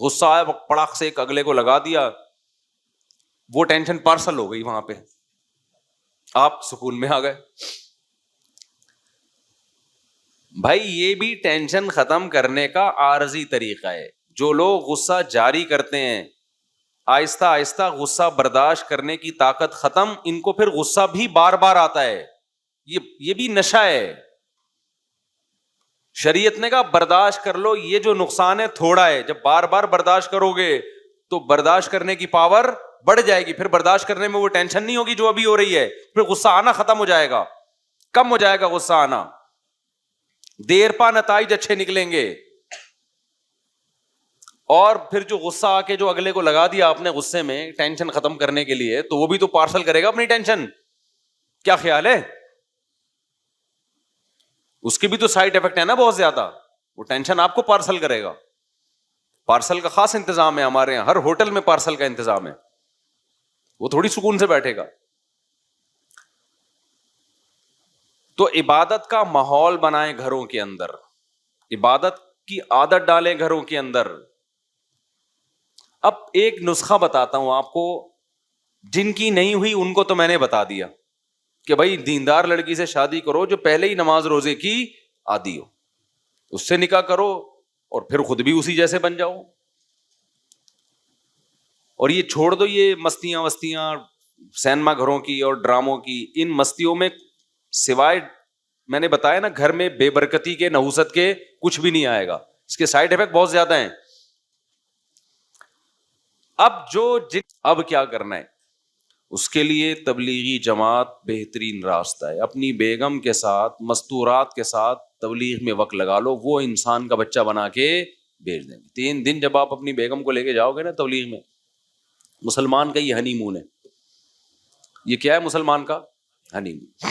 غصہ آیا پڑاخ سے ایک اگلے کو لگا دیا, وہ ٹینشن پارسل ہو گئی وہاں پہ, آپ سکون میں آ گئے. بھائی یہ بھی ٹینشن ختم کرنے کا عارضی طریقہ ہے. جو لوگ غصہ جاری کرتے ہیں, آہستہ آہستہ غصہ برداشت کرنے کی طاقت ختم, ان کو پھر غصہ بھی بار بار آتا ہے. یہ بھی نشہ ہے. شریعت نے کہا برداشت کر لو, یہ جو نقصان ہے تھوڑا ہے, جب بار بار برداشت کرو گے تو برداشت کرنے کی پاور بڑھ جائے گی, پھر برداشت کرنے میں وہ ٹینشن نہیں ہوگی جو ابھی ہو رہی ہے, پھر غصہ آنا ختم ہو جائے گا, کم ہو جائے گا غصہ آنا, دیر پا نتائج اچھے نکلیں گے. اور پھر جو غصہ آ کے جو اگلے کو لگا دیا آپ نے غصے میں ٹینشن ختم کرنے کے لیے, تو وہ بھی تو پارسل کرے گا اپنی ٹینشن. کیا خیال ہے؟ اس کے بھی تو سائڈ افیکٹ ہے نا بہت زیادہ, وہ ٹینشن آپ کو پارسل کرے گا. پارسل کا خاص انتظام ہے ہمارے یہاں, ہر ہوٹل میں پارسل کا انتظام ہے, وہ تھوڑی سکون سے بیٹھے گا. تو عبادت کا ماحول بنائیں گھروں کے اندر, عبادت کی عادت ڈالیں گھروں کے اندر. اب ایک نسخہ بتاتا ہوں آپ کو, جن کی نہیں ہوئی ان کو تو میں نے بتا دیا کہ بھائی دیندار لڑکی سے شادی کرو جو پہلے ہی نماز روزے کی عادی ہو, اس سے نکاح کرو اور پھر خود بھی اسی جیسے بن جاؤ. اور یہ چھوڑ دو یہ مستیاں وستیاں سینما گھروں کی اور ڈراموں کی, ان مستیوں میں سوائے میں نے بتایا نا گھر میں بے برکتی کے, نحوست کے کچھ بھی نہیں آئے گا. اس کے سائڈ افیکٹ بہت زیادہ ہیں. اب کیا کرنا ہے, اس کے لیے تبلیغی جماعت بہترین راستہ ہے. اپنی بیگم کے ساتھ مستورات کے ساتھ تبلیغ میں وقت لگا لو, وہ انسان کا بچہ بنا کے بھیج دیں گے. 3 دن جب آپ اپنی بیگم کو لے کے جاؤ گے نا تبلیغ میں, مسلمان کا یہ ہنی مون ہے. یہ کیا ہے مسلمان کا ہنی مون؟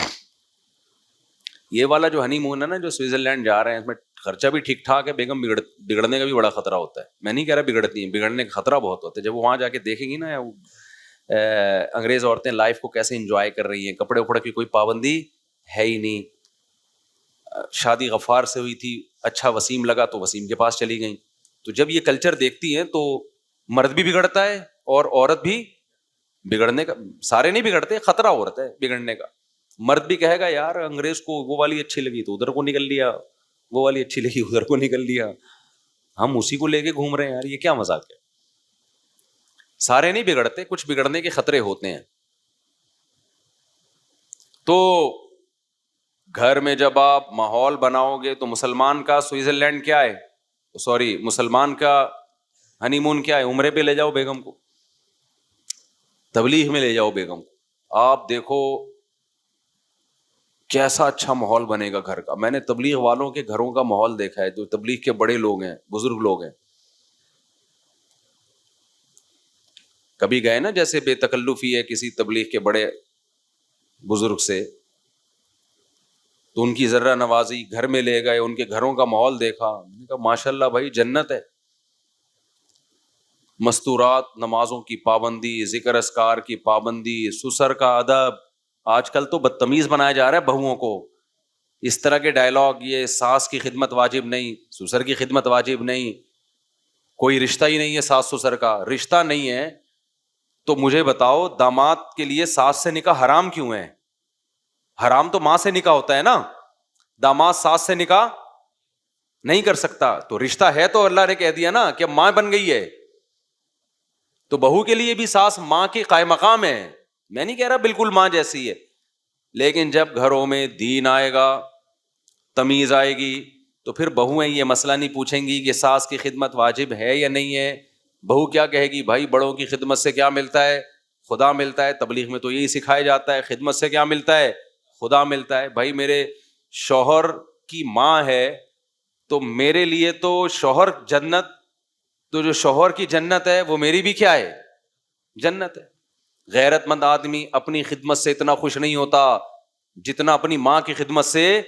یہ والا جو ہنی مون ہے نا, جو سوئٹزرلینڈ جا رہے ہیں, اس میں خرچہ بھی ٹھیک ٹھاک ہے, بیگم بگڑنے کا بھی بڑا خطرہ ہوتا ہے. میں نہیں کہہ رہا بگڑتی ہیں, بگڑنے کا خطرہ بہت ہوتا ہے. جب وہ وہاں جا کے دیکھیں گی نا انگریز عورتیں لائف کو کیسے انجوائے کر رہی ہیں, کپڑے وپڑے کی کوئی پابندی ہے ہی نہیں. شادی غفار سے ہوئی تھی, اچھا وسیم لگا تو وسیم کے پاس چلی گئیں. تو جب یہ کلچر دیکھتی ہیں تو مرد بھی بگڑتا ہے اور عورت بھی بگڑنے کا, سارے نہیں بگڑتے, خطرہ عورت ہے بگڑنے کا. مرد بھی کہے گا یار انگریز کو وہ والی اچھی لگی تو ادھر کو نکل لیا, وہ والی اچھی لگی ادھر کو نکل لیا, ہم اسی کو لے کے گھوم رہے ہیں یار, یہ کیا مذاق ہے. سارے نہیں بگڑتے, کچھ بگڑنے کے خطرے ہوتے ہیں. تو گھر میں جب آپ ماحول بناؤ گے تو مسلمان کا سوئٹزرلینڈ کیا ہے, سوری مسلمان کا ہنی مون کیا ہے, عمرے پہ لے جاؤ بیگم کو, تبلیغ میں لے جاؤ بیگم کو. آپ دیکھو کیسا اچھا ماحول بنے گا گھر کا. میں نے تبلیغ والوں کے گھروں کا ماحول دیکھا ہے, جو تبلیغ کے بڑے لوگ ہیں, بزرگ لوگ ہیں. کبھی گئے نا جیسے بے تکلفی ہے کسی تبلیغ کے بڑے بزرگ سے, تو ان کی ذرہ نوازی, گھر میں لے گئے, ان کے گھروں کا ماحول دیکھا, میں نے کہا ماشاء اللہ بھائی جنت ہے. مستورات, نمازوں کی پابندی, ذکر اذکار کی پابندی, سسر کا ادب. آج کل تو بدتمیز بنایا جا رہا ہے بہوؤں کو, اس طرح کے ڈائلاگ, یہ ساس کی خدمت واجب نہیں, سسر کی خدمت واجب نہیں, کوئی رشتہ ہی نہیں ہے ساس سسر کا. رشتہ نہیں ہے تو مجھے بتاؤ داماد کے لیے ساس سے نکاح حرام کیوں ہے؟ حرام تو ماں سے نکاح ہوتا ہے نا, داماد ساس سے نکاح نہیں کر سکتا. تو رشتہ ہے تو اللہ نے کہہ دیا نا کہ ماں بن گئی ہے, تو بہو کے لیے بھی ساس ماں کی قائم مقام ہے. میں نہیں کہہ رہا بالکل ماں جیسی ہے, لیکن جب گھروں میں دین آئے گا, تمیز آئے گی, تو پھر بہویں یہ مسئلہ نہیں پوچھیں گی کہ ساس کی خدمت واجب ہے یا نہیں ہے. بہو کیا کہے گی, بھائی بڑوں کی خدمت سے کیا ملتا ہے, خدا ملتا ہے. تبلیغ میں تو یہی سکھایا جاتا ہے, خدمت سے کیا ملتا ہے, خدا ملتا ہے. بھائی میرے شوہر کی ماں ہے تو میرے لیے تو شوہر جنت, تو جو شوہر کی جنت ہے وہ میری بھی کیا ہے, جنت ہے. غیرت مند آدمی اپنی خدمت سے اتنا خوش نہیں ہوتا جتنا اپنی ماں کی خدمت سے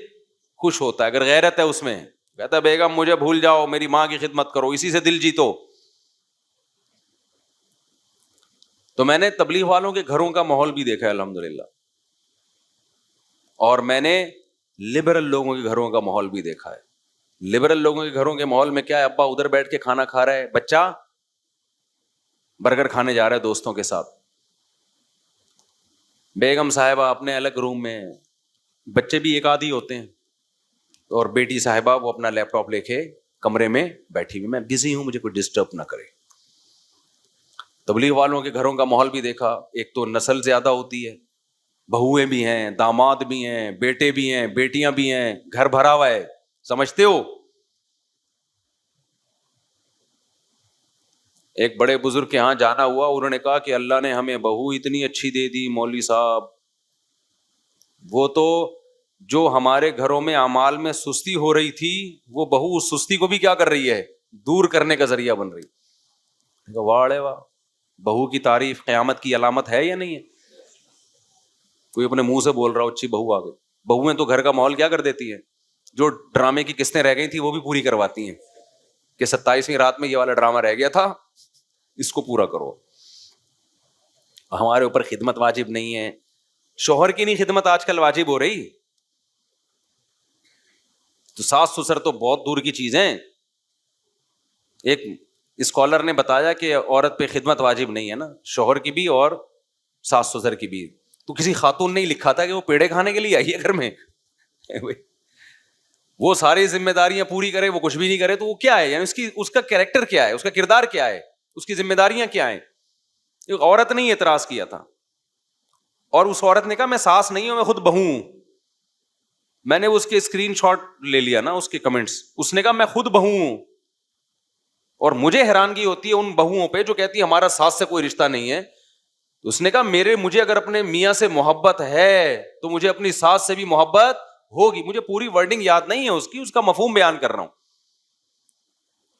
خوش ہوتا ہے. اگر غیرت ہے اس میں, کہتا ہے بیگم مجھے بھول جاؤ, میری ماں کی خدمت کرو, اسی سے دل جیتو. تو میں نے تبلیغ والوں کے گھروں کا ماحول بھی دیکھا ہے الحمدللہ, اور میں نے لبرل لوگوں کے گھروں کا ماحول بھی دیکھا ہے. لبرل لوگوں کے گھروں کے ماحول میں کیا ہے, ابا ادھر بیٹھ کے کھانا کھا رہا ہے, بچہ برگر کھانے جا رہا ہے دوستوں کے ساتھ, بیگم صاحبہ اپنے الگ روم میں, بچے بھی ایک آدھی ہوتے ہیں, اور بیٹی صاحبہ وہ اپنا لیپ ٹاپ لے کے کمرے میں بیٹھی ہوئی, میں بزی ہوں, مجھے کوئی ڈسٹرب نہ کرے. تبلیغ والوں کے گھروں کا ماحول بھی دیکھا, ایک تو نسل زیادہ ہوتی ہے, بہویں بھی ہیں, داماد بھی ہیں, بیٹے بھی ہیں, بیٹیاں بھی ہیں, گھر بھرا ہوا ہے, سمجھتے ہو. ایک بڑے بزرگ کے ہاں جانا ہوا, انہوں نے کہا کہ اللہ نے ہمیں بہو اتنی اچھی دے دی مولوی صاحب, وہ تو جو ہمارے گھروں میں اعمال میں سستی ہو رہی تھی, وہ بہو اس سستی کو بھی کیا کر رہی ہے, دور کرنے کا ذریعہ بن رہی. واہ واہ, بہو کی تعریف قیامت کی علامت ہے یا نہیں ہے؟ کوئی اپنے منہ سے بول رہا ہو اچھی بہو آ گئی. بہویں تو گھر کا ماحول کیا کر دیتی ہیں, جو ڈرامے کی قسطیں رہ گئی تھی وہ بھی پوری کرواتی ہیں, کہ 27ویں رات میں یہ والا ڈرامہ رہ گیا تھا, اس کو پورا کرو. ہمارے اوپر خدمت واجب نہیں ہے, شوہر کی نہیں خدمت آج کل واجب ہو رہی, تو ساس سسر تو بہت دور کی چیز ہیں. ایک اسکالر نے بتایا کہ عورت پہ خدمت واجب نہیں ہے نا, شوہر کی بھی اور ساس سسر کی بھی. تو کسی خاتون نے ہی لکھا تھا کہ وہ پیڑے کھانے کے لیے آئی ہے گھر میں, وہ ساری ذمہ داریاں پوری کرے, وہ کچھ بھی نہیں کرے, تو وہ کیا ہے, یعنی اس کا کیریکٹر کیا ہے, اس کا کردار کیا ہے, اس کی ذمہ داریاں کیا ہیں. ایک عورت نے اعتراض کیا تھا, اور اس عورت نے کہا میں ساس نہیں ہوں, میں خود بہو ہوں. میں نے اس کے اسکرین شاٹ لے لیا نا, اس کے کمنٹس, اس نے کہا میں خود بہو ہوں. اور مجھے حیرانگی ہوتی ہے ان بہوؤں پہ جو کہتی ہے ہمارا ساس سے کوئی رشتہ نہیں ہے. اس نے کہا مجھے اگر اپنے میاں سے محبت ہے تو مجھے اپنی ساس سے بھی محبت ہوگی. مجھے پوری ورڈنگ یاد نہیں ہے اس کا مفہوم بیان کر رہا ہوں.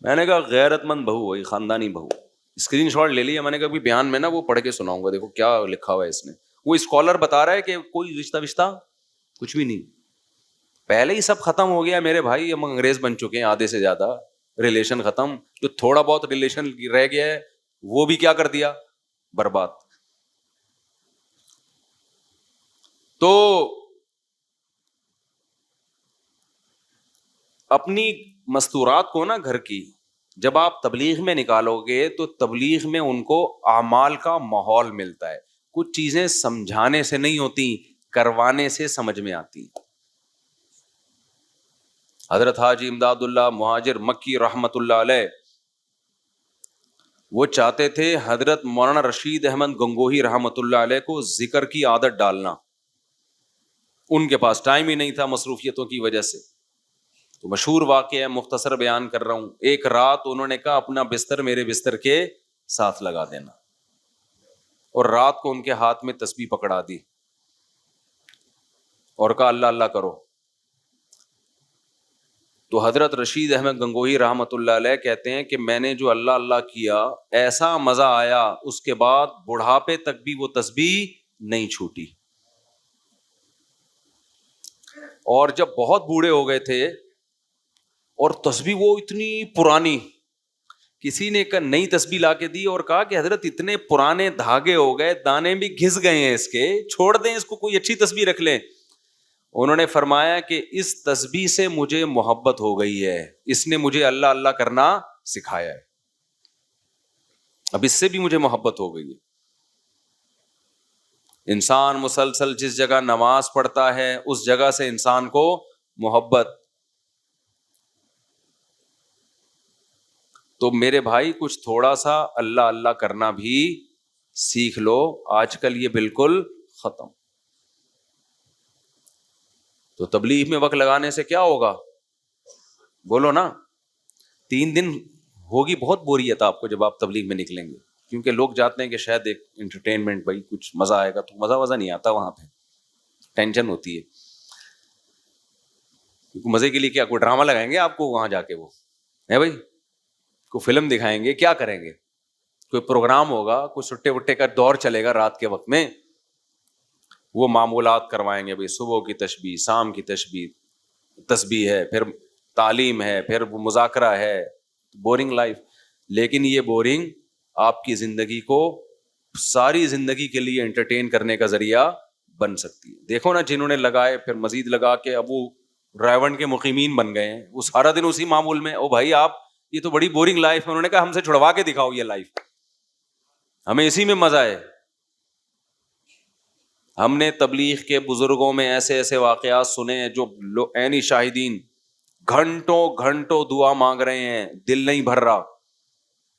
میں نے کہا غیرت مند بہو وہی خاندانی بہو. اسکرین شاٹ لے لیا, میں نے کہا بھی بیان میں نا وہ پڑھ کے سناؤں گا, دیکھو کیا لکھا ہوا ہے اس نے. وہ اسکالر بتا رہا ہے کہ کوئی رشتہ کچھ بھی نہیں, پہلے ہی سب ختم ہو گیا میرے بھائی, ہم انگریز بن چکے ہیں آدھے سے زیادہ, ریلیشن ختم. جو تھوڑا بہت ریلیشن رہ گیا ہے وہ بھی کیا کر دیا, برباد. تو اپنی مستورات کو نا گھر کی جب آپ تبلیغ میں نکالو گے تو تبلیغ میں ان کو اعمال کا ماحول ملتا ہے. کچھ چیزیں سمجھانے سے نہیں ہوتی, کروانے سے سمجھ میں آتی. حضرت حاجی امداد اللہ مہاجر مکی رحمت اللہ علیہ, وہ چاہتے تھے حضرت مولانا رشید احمد گنگوہی رحمت اللہ علیہ کو ذکر کی عادت ڈالنا. ان کے پاس ٹائم ہی نہیں تھا مصروفیتوں کی وجہ سے. تو مشہور واقعہ ہے, مختصر بیان کر رہا ہوں. ایک رات انہوں نے کہا اپنا بستر میرے بستر کے ساتھ لگا دینا, اور رات کو ان کے ہاتھ میں تسبیح پکڑا دی اور کہا اللہ اللہ کرو. تو حضرت رشید احمد گنگوہی رحمت اللہ علیہ کہتے ہیں کہ میں نے جو اللہ اللہ کیا ایسا مزہ آیا, اس کے بعد بڑھاپے تک بھی وہ تسبیح نہیں چھوٹی. اور جب بہت بوڑھے ہو گئے تھے اور تسبیح وہ اتنی پرانی, کسی نے ایک نئی تسبیح لا کے دی اور کہا کہ حضرت اتنے پرانے دھاگے ہو گئے, دانے بھی گھس گئے ہیں اس کے, چھوڑ دیں اس کو, کوئی اچھی تسبیح رکھ لیں. انہوں نے فرمایا کہ اس تسبیح سے مجھے محبت ہو گئی ہے, اس نے مجھے اللہ اللہ کرنا سکھایا ہے, اب اس سے بھی مجھے محبت ہو گئی ہے. انسان مسلسل جس جگہ نماز پڑھتا ہے اس جگہ سے انسان کو محبت. تو میرے بھائی کچھ تھوڑا سا اللہ اللہ کرنا بھی سیکھ لو, آج کل یہ بالکل ختم. تو تبلیغ میں وقت لگانے سے کیا ہوگا, بولو نا. 3 دن ہوگی بہت بوریت آپ کو جب آپ تبلیغ میں نکلیں گے, کیونکہ لوگ جاتے ہیں کہ شاید ایک انٹرٹینمنٹ, بھائی کچھ مزہ آئے گا, تو مزہ نہیں آتا وہاں پہ, ٹینشن ہوتی ہے. کیونکہ مزے کے لیے کیا کوئی ڈرامہ لگائیں گے آپ کو وہاں جا کے, وہ ہے بھائی, کوئی فلم دکھائیں گے, کیا کریں گے, کوئی پروگرام ہوگا, کوئی سٹے وٹے کا دور چلے گا رات کے وقت میں, وہ معمولات کروائیں گے, بھائی صبح کی تسبیح, شام کی تسبیح ہے, پھر تعلیم ہے, پھر مذاکرہ ہے, بورنگ لائف. لیکن یہ بورنگ آپ کی زندگی کو ساری زندگی کے لیے انٹرٹین کرنے کا ذریعہ بن سکتی ہے. دیکھو نا جنہوں نے لگائے پھر مزید لگا کے اب وہ رائیونڈ کے مقیمین بن گئے ہیں, وہ سارا دن اسی معمول میں. او بھائی آپ, یہ تو بڑی بورنگ لائف ہے. انہوں نے کہا ہم سے چھڑوا کے دکھاؤ یہ لائف. ہمیں اسی میں مزہ ہے. ہم نے تبلیغ کے بزرگوں میں ایسے ایسے واقعات سنے ہیں جو عینی شاہدین گھنٹوں گھنٹوں دعا مانگ رہے ہیں, دل نہیں بھر رہا.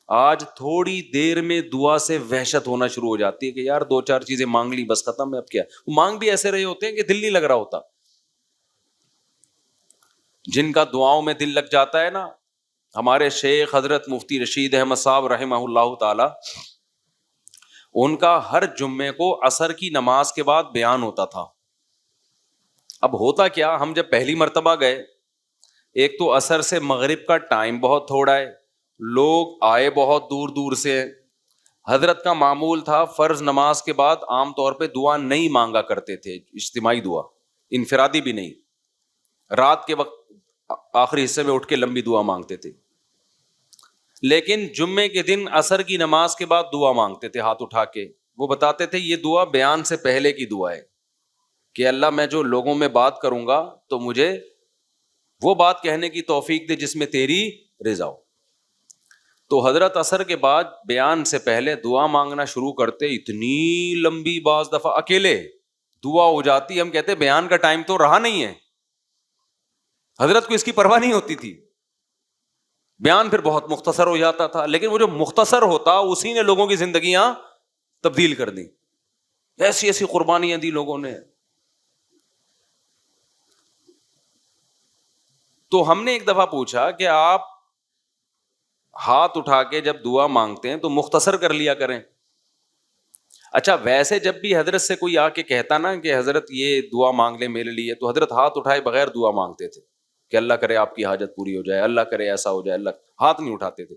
آج تھوڑی دیر میں دعا سے وحشت ہونا شروع ہو جاتی ہے کہ یار 2-4 چیزیں مانگ لی بس ختم ہے, اب کیا. وہ مانگ بھی ایسے رہے ہوتے ہیں کہ دل نہیں لگ رہا ہوتا. جن کا دعاؤں میں دل لگ جاتا ہے نا, ہمارے شیخ حضرت مفتی رشید احمد صاحب رحمہ اللہ تعالی, ان کا ہر جمعے کو عصر کی نماز کے بعد بیان ہوتا تھا. اب ہوتا کیا, ہم جب پہلی مرتبہ گئے, ایک تو عصر سے مغرب کا ٹائم بہت تھوڑا ہے, لوگ آئے بہت دور دور سے. حضرت کا معمول تھا فرض نماز کے بعد عام طور پہ دعا نہیں مانگا کرتے تھے, اجتماعی دعا, انفرادی بھی نہیں. رات کے وقت آخری حصے میں اٹھ کے لمبی دعا مانگتے تھے, لیکن جمعے کے دن عصر کی نماز کے بعد دعا مانگتے تھے ہاتھ اٹھا کے. وہ بتاتے تھے یہ دعا بیان سے پہلے کی دعا ہے کہ اللہ میں جو لوگوں میں بات کروں گا تو مجھے وہ بات کہنے کی توفیق دے جس میں تیری رضا ہو. تو حضرت عصر کے بعد بیان سے پہلے دعا مانگنا شروع کرتے, اتنی لمبی, بعض دفعہ اکیلے دعا ہو جاتی, ہم کہتے بیان کا ٹائم تو رہا نہیں ہے. حضرت کو اس کی پرواہ نہیں ہوتی تھی, بیان پھر بہت مختصر ہو جاتا تھا, لیکن وہ جو مختصر ہوتا اسی نے لوگوں کی زندگیاں تبدیل کر دی. ایسی ایسی قربانیاں دی لوگوں نے. تو ہم نے ایک دفعہ پوچھا کہ آپ ہاتھ اٹھا کے جب دعا مانگتے ہیں تو مختصر کر لیا کریں. اچھا ویسے جب بھی حضرت سے کوئی آ کے کہتا نا کہ حضرت یہ دعا مانگ لے میرے لیے, تو حضرت ہاتھ اٹھائے بغیر دعا مانگتے تھے کہ اللہ کرے آپ کی حاجت پوری ہو جائے, اللہ کرے ایسا ہو جائے, اللہ, ہاتھ نہیں اٹھاتے تھے.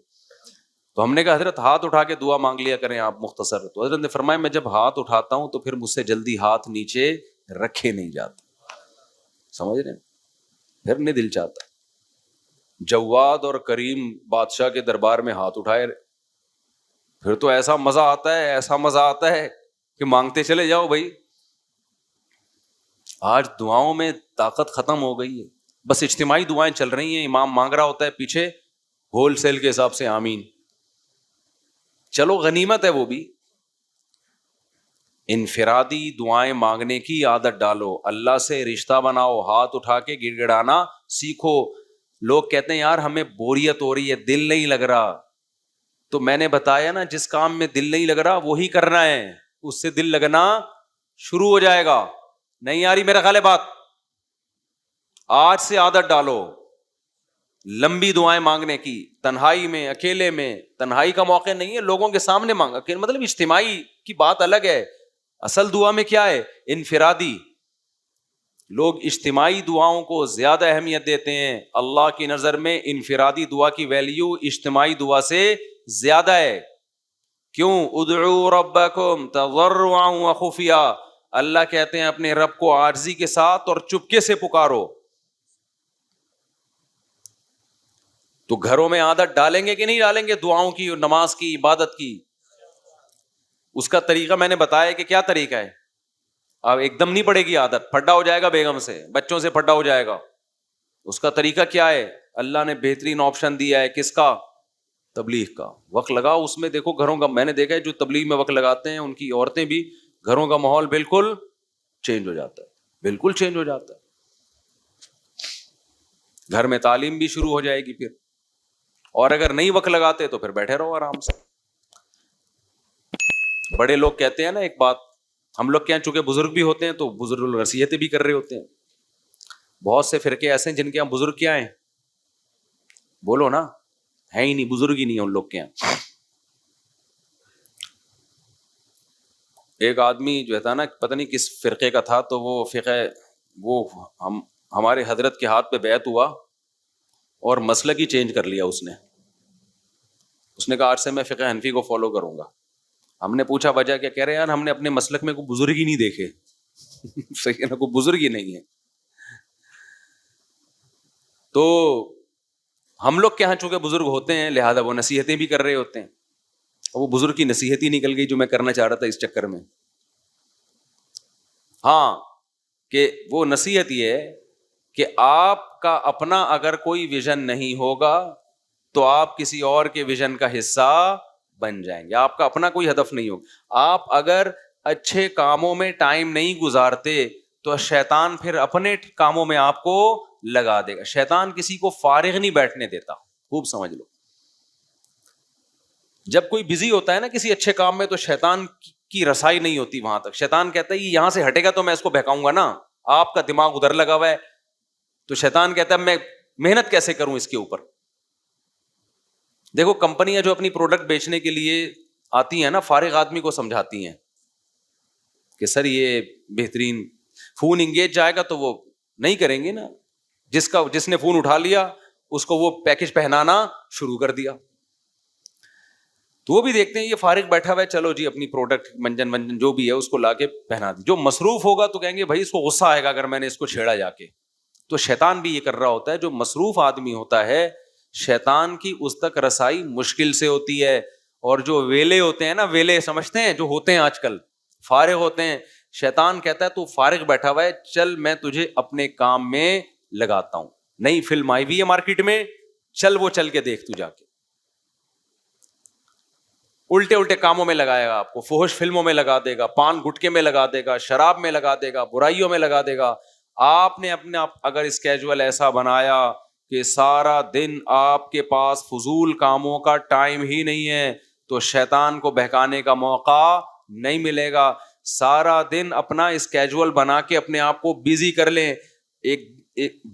تو ہم نے کہا حضرت ہاتھ اٹھا کے دعا مانگ لیا کریں آپ مختصر. تو حضرت نے فرمایا میں جب ہاتھ اٹھاتا ہوں تو پھر مجھ سے جلدی ہاتھ نیچے رکھے نہیں جاتے. سمجھ رہے ہیں, پھر نہیں دل چاہتا. جواد اور کریم بادشاہ کے دربار میں ہاتھ اٹھائے, پھر تو ایسا مزہ آتا ہے, ایسا مزہ آتا ہے کہ مانگتے چلے جاؤ بھائی. آج دعاؤں میں طاقت ختم ہو گئی ہے, بس اجتماعی دعائیں چل رہی ہیں, امام مانگ رہا ہوتا ہے پیچھے ہول سیل کے حساب سے آمین. چلو غنیمت ہے وہ بھی. انفرادی دعائیں مانگنے کی عادت ڈالو, اللہ سے رشتہ بناؤ, ہاتھ اٹھا کے گڑ گڑانا سیکھو. لوگ کہتے ہیں یار ہمیں بوریت ہو رہی ہے, دل نہیں لگ رہا. تو میں نے بتایا نا جس کام میں دل نہیں لگ رہا وہی کرنا ہے, اس سے دل لگنا شروع ہو جائے گا. نہیں آ رہی میرا خیال ہے بات؟ آج سے عادت ڈالو لمبی دعائیں مانگنے کی, تنہائی میں, اکیلے میں. تنہائی کا موقع نہیں ہے, لوگوں کے سامنے مانگا, مطلب اجتماعی کی بات الگ ہے. اصل دعا میں کیا ہے, انفرادی. لوگ اجتماعی دعاؤں کو زیادہ اہمیت دیتے ہیں. اللہ کی نظر میں انفرادی دعا کی ویلیو اجتماعی دعا سے زیادہ ہے. کیوں؟ ادعوا ربکم تضرعا وخفیا, اللہ کہتے ہیں اپنے رب کو عاجزی کے ساتھ اور چپکے سے پکارو. تو گھروں میں عادت ڈالیں گے کہ نہیں ڈالیں گے دعاؤں کی, نماز کی, عبادت کی؟ اس کا طریقہ میں نے بتایا کہ کیا طریقہ ہے. اب ایک دم نہیں پڑے گی عادت, پھڈا ہو جائے گا بیگم سے, بچوں سے پھڈا ہو جائے گا. اس کا طریقہ کیا ہے؟ اللہ نے بہترین آپشن دیا ہے, کس کا؟ تبلیغ کا. وقت لگاؤ اس میں. دیکھو گھروں کا, میں نے دیکھا ہے جو تبلیغ میں وقت لگاتے ہیں ان کی عورتیں بھی, گھروں کا ماحول بالکل چینج ہو جاتا ہے, بالکل چینج ہو جاتا ہے. گھر میں تعلیم بھی شروع ہو جائے گی پھر. اور اگر نہیں وقت لگاتے تو پھر بیٹھے رہو آرام سے. بڑے لوگ کہتے ہیں نا ایک بات, ہم لوگ کیا چونکہ بزرگ بھی ہوتے ہیں تو بزرگ نصیحتیں بھی کر رہے ہوتے ہیں. بہت سے فرقے ایسے ہیں جن کے یہاں بزرگ کیا ہیں, بولو نا, ہے ہی نہیں, بزرگ ہی نہیں ہے ان لوگ کے یہاں. ایک آدمی جو تھا نا, پتہ نہیں کس فرقے کا تھا, تو وہ فقہ, وہ ہمارے حضرت کے ہاتھ پہ بیعت ہوا اور مسلک ہی چینج کر لیا اس نے. اس نے کہا آج سے میں فقہ حنفی کو فالو کروں گا. ہم نے پوچھا وجہ کیا؟ کہہ رہے یار ہم نے اپنے مسلک میں کوئی بزرگ ہی نہیں دیکھے. صحیح ہے نا, کوئی بزرگ ہی نہیں ہے. تو ہم لوگ کے یہاں چونکہ بزرگ ہوتے ہیں لہٰذا وہ نصیحتیں بھی کر رہے ہوتے ہیں. وہ بزرگ کی نصیحت ہی نکل گئی جو میں کرنا چاہ رہا تھا اس چکر میں. ہاں, کہ وہ نصیحت یہ ہے کہ آپ کا اپنا اگر کوئی ویژن نہیں ہوگا تو آپ کسی اور کے ویژن کا حصہ بن جائیں گے. آپ کا اپنا کوئی ہدف نہیں ہوگا. آپ اگر اچھے کاموں میں ٹائم نہیں گزارتے تو شیطان پھر اپنے کاموں میں آپ کو لگا دے گا. شیطان کسی کو فارغ نہیں بیٹھنے دیتا, خوب سمجھ لو. جب کوئی بزی ہوتا ہے نا کسی اچھے کام میں تو شیطان کی رسائی نہیں ہوتی وہاں تک. شیطان کہتا ہے یہاں سے ہٹے گا تو میں اس کو بہکاؤں گا نا, آپ کا دماغ ادھر لگا ہوا ہے. تو شیطان کہتا ہے میں محنت کیسے کروں اس کے اوپر. دیکھو کمپنیاں جو اپنی پروڈکٹ بیچنے کے لیے آتی ہیں نا, فارغ آدمی کو سمجھاتی ہیں کہ سر یہ بہترین فون انگیج جائے گا تو وہ نہیں کریں گے نا. جس نے فون اٹھا لیا اس کو وہ پیکج پہنانا شروع کر دیا, تو وہ بھی دیکھتے ہیں یہ فارغ بیٹھا ہوا ہے, چلو جی اپنی پروڈکٹ منجن جو بھی ہے اس کو لا کے پہنا دی. جو مصروف ہوگا تو کہیں گے بھائی اس کو غصہ آئے گا اگر میں نے اس کو چھیڑا جا کے. تو شیطان بھی یہ کر رہا ہوتا ہے. جو مصروف آدمی ہوتا ہے شیطان کی اس تک رسائی مشکل سے ہوتی ہے. اور جو ویلے ہوتے ہیں نا, ویلے سمجھتے ہیں جو ہوتے ہیں آج کل فارغ ہوتے ہیں, شیطان کہتا ہے تو فارغ بیٹھا ہوا ہے, چل میں تجھے اپنے کام میں لگاتا ہوں. نئی فلم آئی ہوئی ہے مارکیٹ میں, چل وہ چل کے دیکھ تو جا کے. الٹے کاموں میں لگائے گا آپ کو, فحش فلموں میں لگا دے گا, پان گٹکے میں لگا دے گا, شراب میں لگا دے گا, برائیوں میں لگا دے گا. آپ نے اپنے اگر اسکیجول ایسا بنایا کہ سارا دن آپ کے پاس فضول کاموں کا ٹائم ہی نہیں ہے تو شیطان کو بہکانے کا موقع نہیں ملے گا. سارا دن اپنا اسکیجول بنا کے اپنے آپ کو بزی کر لیں.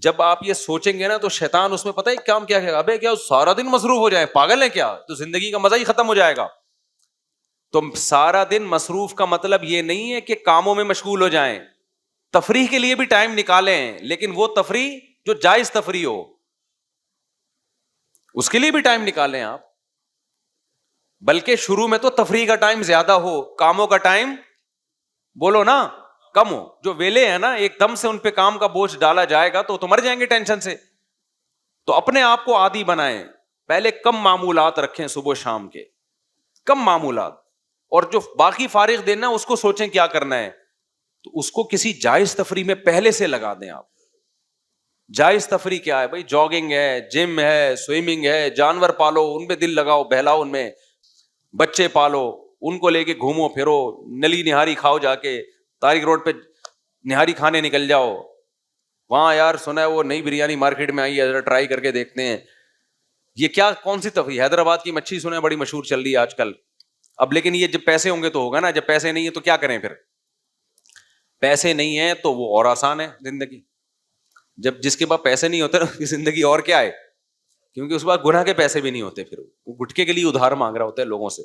جب آپ یہ سوچیں گے نا تو شیطان اس میں پتہ ہے کام کیا ہے, ابے کیا سارا دن مصروف ہو جائے, پاگل ہے کیا, تو زندگی کا مزہ ہی ختم ہو جائے گا. تو سارا دن مصروف کا مطلب یہ نہیں ہے کہ کاموں میں مشغول ہو جائیں, تفریح کے لیے بھی ٹائم نکالیں, لیکن وہ تفریح جو جائز تفریح ہو اس کے لیے بھی ٹائم نکالیں آپ. بلکہ شروع میں تو تفریح کا ٹائم زیادہ ہو, کاموں کا ٹائم بولو نا کم ہو. جو ویلے ہیں نا ایک دم سے ان پہ کام کا بوجھ ڈالا جائے گا تو مر جائیں گے ٹینشن سے. تو اپنے آپ کو عادی بنائیں, پہلے کم معمولات رکھیں, صبح شام کے کم معمولات, اور جو باقی فارغ دینا اس کو سوچیں کیا کرنا ہے, تو اس کو کسی جائز تفریح میں پہلے سے لگا دیں آپ. جائز تفریح کیا ہے بھائی, جاگنگ ہے, جم ہے, سوئمنگ ہے, جانور پالو ان پہ دل لگاؤ بہلاؤ ان میں, بچے پالو ان کو لے کے گھومو پھرو, نلی نہاری کھاؤ, جا کے تاریخ روڈ پہ نہاری کھانے نکل جاؤ. وہاں یار سنا ہے وہ نئی بریانی مارکیٹ میں آئی ہے, ذرا ٹرائی کر کے دیکھتے ہیں. یہ کیا کون سی تفریح, حیدرآباد کی مچھی سنا ہے بڑی مشہور چل رہی ہے آج کل. اب لیکن یہ جب پیسے ہوں گے تو ہوگا نا, جب پیسے نہیں ہے تو کیا کریں پھر. پیسے نہیں ہیں تو وہ اور آسان ہے زندگی. جب جس کے پاس پیسے نہیں ہوتے نا زندگی اور کیا ہے, کیونکہ اس بات گناہ کے پیسے بھی نہیں ہوتے, پھر وہ گٹکے کے لیے ادھار مانگ رہا ہوتا ہے لوگوں سے.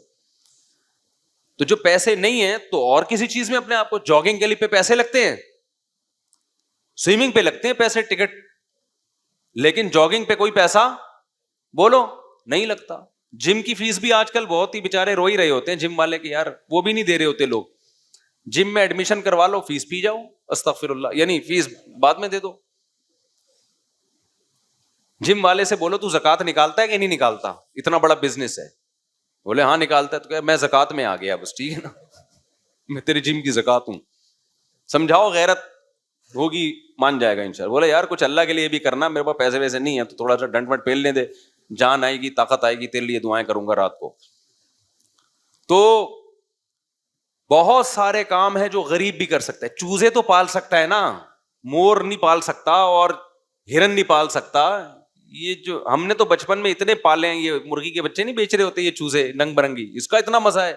تو جو پیسے نہیں ہیں تو اور کسی چیز میں اپنے آپ کو, جاگنگ کے لیے پیسے لگتے ہیں, سوئمنگ پہ لگتے ہیں پیسے ٹکٹ, لیکن جاگنگ پہ کوئی پیسہ بولو نہیں لگتا. جم کی فیس بھی آج کل بہت ہی بےچارے رو ہی رہے ہوتے ہیں جم والے کے, یار وہ بھی نہیں دے رہے ہوتے لوگ. جم میں ایڈمیشن کروا لو, فیس پی جاؤ, استغفر اللہ, یعنی فیس بعد میں دے دو. جم والے سے بولو تو زکات نکالتا ہے کہ نہیں نکالتا, اتنا بڑا بزنس ہے. بولے ہاں نکالتا ہے, تو کہ میں زکات میں آ گیا بس, ٹھیک ہے نا, میں تیرے جم کی زکات ہوں. سمجھاؤ, غیرت ہوگی مان جائے گا انشاءاللہ. بولے یار کچھ اللہ کے لیے بھی کرنا, میرے پاس پیسے ویسے نہیں ہے تو تھوڑا سا ڈنٹ وٹ پیلنے دے, جان آئے گی طاقت آئے گی تیرے لیے دعائیں کروں گا رات کو. تو بہت سارے کام ہیں جو غریب بھی کر سکتا ہے. چوزے تو پال سکتا ہے نا, مور نہیں پال سکتا اور ہرن نہیں پال سکتا. یہ جو ہم نے تو بچپن میں اتنے پالے ہیں, یہ مرغی کے بچے نہیں بیچ رہے ہوتے یہ چوزے ننگ برنگی, اس کا اتنا مزہ ہے.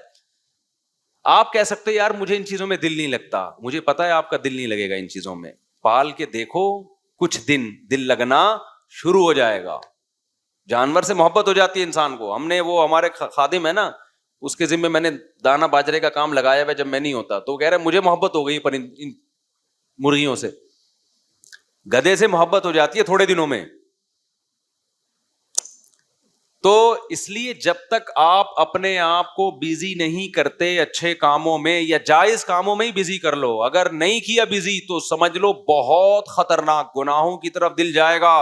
آپ کہہ سکتے یار مجھے ان چیزوں میں دل نہیں لگتا, مجھے پتا ہے آپ کا دل نہیں لگے گا ان چیزوں میں. پال کے دیکھو, کچھ دن دل لگنا شروع ہو جائے گا. جانور سے محبت ہو جاتی ہے انسان کو. ہم نے وہ ہمارے خادم ہے نا, اس کے ذمہ میں نے دانا باجرے کا کام لگایا ہوا جب میں نہیں ہوتا, تو کہہ رہا ہے مجھے محبت ہو گئی پر ان مرغیوں سے. گدھے سے محبت ہو جاتی ہے تھوڑے دنوں میں. تو اس لیے جب تک آپ اپنے آپ کو بزی نہیں کرتے اچھے کاموں میں یا جائز کاموں میں ہی بزی کر لو. اگر نہیں کیا بزی تو سمجھ لو بہت خطرناک گناہوں کی طرف دل جائے گا.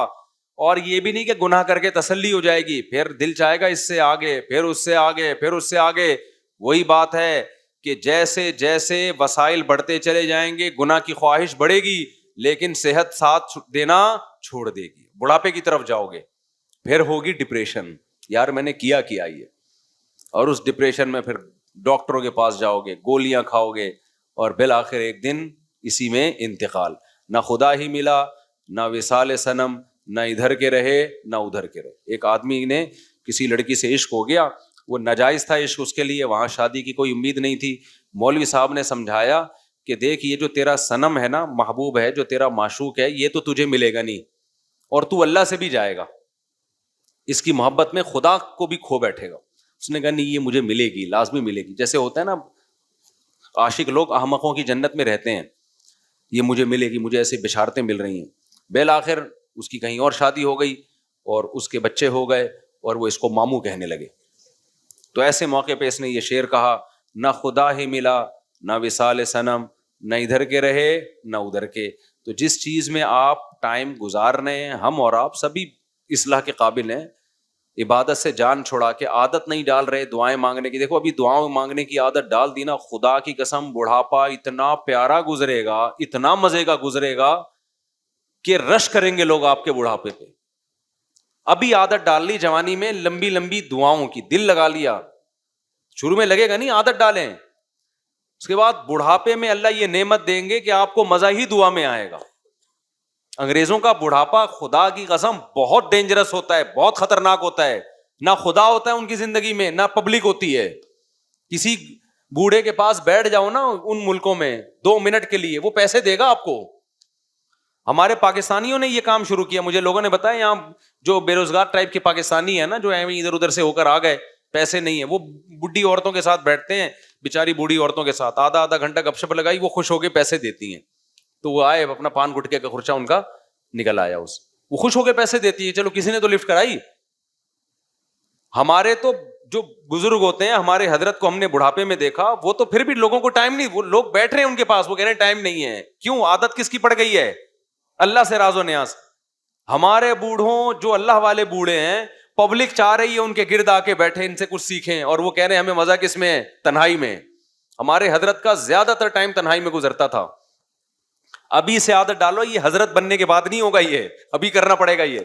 اور یہ بھی نہیں کہ گناہ کر کے تسلی ہو جائے گی, پھر دل چاہے گا اس سے آگے, پھر اس سے آگے, پھر اس سے آگے. وہی بات ہے کہ جیسے جیسے وسائل بڑھتے چلے جائیں گے گناہ کی خواہش بڑھے گی, لیکن صحت ساتھ دینا چھوڑ دے گی. بڑھاپے کی طرف جاؤ گے, پھر ہوگی ڈپریشن, یار میں نے کیا یہ. اور اس ڈپریشن میں پھر ڈاکٹروں کے پاس جاؤ گے, گولیاں کھاؤ گے, اور بالآخر ایک دن اسی میں انتقال. نہ خدا ہی ملا, نہ وصال صنم, نہ ادھر کے رہے نہ ادھر کے رہے. ایک آدمی نے کسی لڑکی سے عشق ہو گیا, وہ ناجائز تھا عشق اس کے لیے, وہاں شادی کی کوئی امید نہیں تھی. مولوی صاحب نے سمجھایا کہ دیکھ یہ جو تیرا صنم ہے نا, محبوب ہے, جو تیرا معشوق ہے, یہ تو تجھے ملے گا نہیں, اور تو اللہ سے بھی جائے گا, اس کی محبت میں خدا کو بھی کھو بیٹھے گا. اس نے کہا نہیں یہ مجھے ملے گی, لازمی ملے گی. جیسے ہوتا ہے نا عاشق لوگ احمقوں کی جنت میں رہتے ہیں, یہ مجھے ملے گی, مجھے ایسے بشارتیں مل رہی ہیں. بالآخر اس کی کہیں اور شادی ہو گئی اور اس کے بچے ہو گئے, اور وہ اس کو ماموں کہنے لگے. تو ایسے موقع پہ اس نے یہ شعر کہا, نہ خدا ہی ملا نہ وصال صنم, نہ ادھر کے رہے نہ ادھر کے. تو جس چیز میں آپ ٹائم گزار رہے ہیں, ہم اور آپ سبھی اصلاح کے قابل ہیں. عبادت سے جان چھوڑا کے عادت نہیں ڈال رہے دعائیں مانگنے کی. دیکھو ابھی دعاؤں مانگنے کی عادت ڈال دی نا, خدا کی قسم بڑھاپا اتنا پیارا گزرے گا, اتنا مزے کا گزرے گا کہ رش کریں گے لوگ آپ کے بڑھاپے پہ. ابھی عادت ڈال لی جوانی میں لمبی لمبی دعاؤں کی, دل لگا لیا, شروع میں لگے گا نہیں, عادت ڈالیں, اس کے بعد بڑھاپے میں اللہ یہ نعمت دیں گے کہ آپ کو مزہ ہی دعا میں آئے گا. انگریزوں کا بڑھاپا خدا کی قسم بہت ڈینجرس ہوتا ہے, بہت خطرناک ہوتا ہے. نہ خدا ہوتا ہے ان کی زندگی میں, نہ پبلک ہوتی ہے. کسی بوڑھے کے پاس بیٹھ جاؤ نا ان ملکوں میں 2 منٹ کے لیے, وہ پیسے دے گا آپ کو. ہمارے پاکستانیوں نے یہ کام شروع کیا, مجھے لوگوں نے بتایا یہاں جو بے روزگار ٹائپ کے پاکستانی ہیں نا, جو ادھر ادھر سے ہو کر آ گئے, پیسے نہیں ہے, وہ بڈھی عورتوں کے ساتھ بیٹھتے ہیں, بیچاری بوڑھی عورتوں کے ساتھ آدھا گھنٹہ گپ شپ لگائی, وہ خوش ہو کے پیسے دیتی ہیں. تو وہ آئے اپنا پان گٹکے کا خرچہ ان کا نکل آیا, وہ خوش ہو کے پیسے دیتی ہے, چلو کسی نے تو لفٹ کرائی. ہمارے تو جو بزرگ ہوتے ہیں, ہمارے حضرت کو ہم نے بڑھاپے میں دیکھا, وہ تو پھر بھی لوگوں کو ٹائم نہیں, وہ لوگ بیٹھ رہے ہیں ان کے پاس, وہ کہہ رہے ہیں ٹائم نہیں ہے. کیوں؟ عادت کس کی پڑ گئی ہے؟ اللہ سے راز و نیاز. ہمارے بوڑھوں جو اللہ والے بوڑھے ہیں, پبلک چاہ رہی ہے ان کے گرد آ کے بیٹھے, ان سے کچھ سیکھیں, اور وہ کہہ رہے ہیں ہمیں مزہ کس میں ہے؟ تنہائی میں. ہمارے حضرت کا زیادہ تر ٹائم تنہائی میں گزرتا تھا. ابھی سے عادت ڈالو, یہ حضرت بننے کے بعد نہیں ہوگا, یہ ابھی کرنا پڑے گا. یہ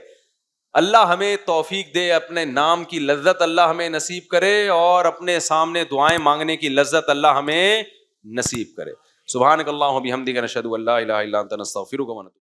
اللہ ہمیں توفیق دے, اپنے نام کی لذت اللہ ہمیں نصیب کرے, اور اپنے سامنے دعائیں مانگنے کی لذت اللہ ہمیں نصیب کرے. سبحانک اللہم و بحمدک نشہد ان لا الہ الا انت نستغفرک و نتوب